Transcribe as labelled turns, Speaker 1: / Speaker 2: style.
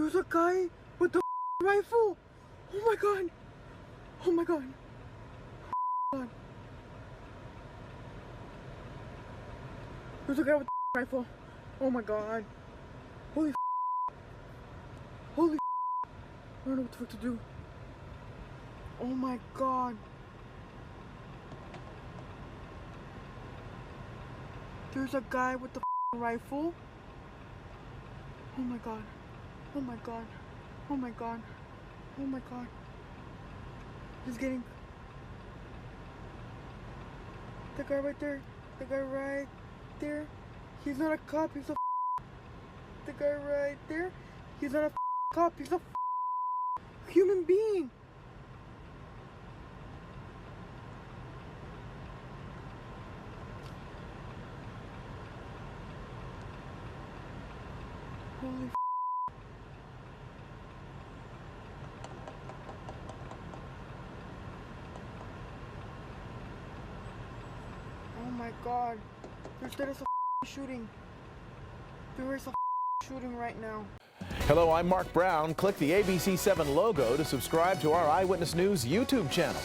Speaker 1: There's a guy with the rifle. Oh my god. Oh my god. Oh my god. There's a guy with the rifle. Oh my god. Holy Holy I don't know what the fuck to do. Oh my god. There's a guy with the rifle. Oh my god. Oh my god. Oh my god. Oh my god. He's getting... The guy right there. The guy right there. He's not a cop. He's a... The guy right there. He's not a cop. He's a human being. Holy oh my god. There's a shooting. There is a shooting right now.
Speaker 2: Hello, I'm Mark Brown. Click the ABC7 logo to subscribe to our Eyewitness News YouTube channel.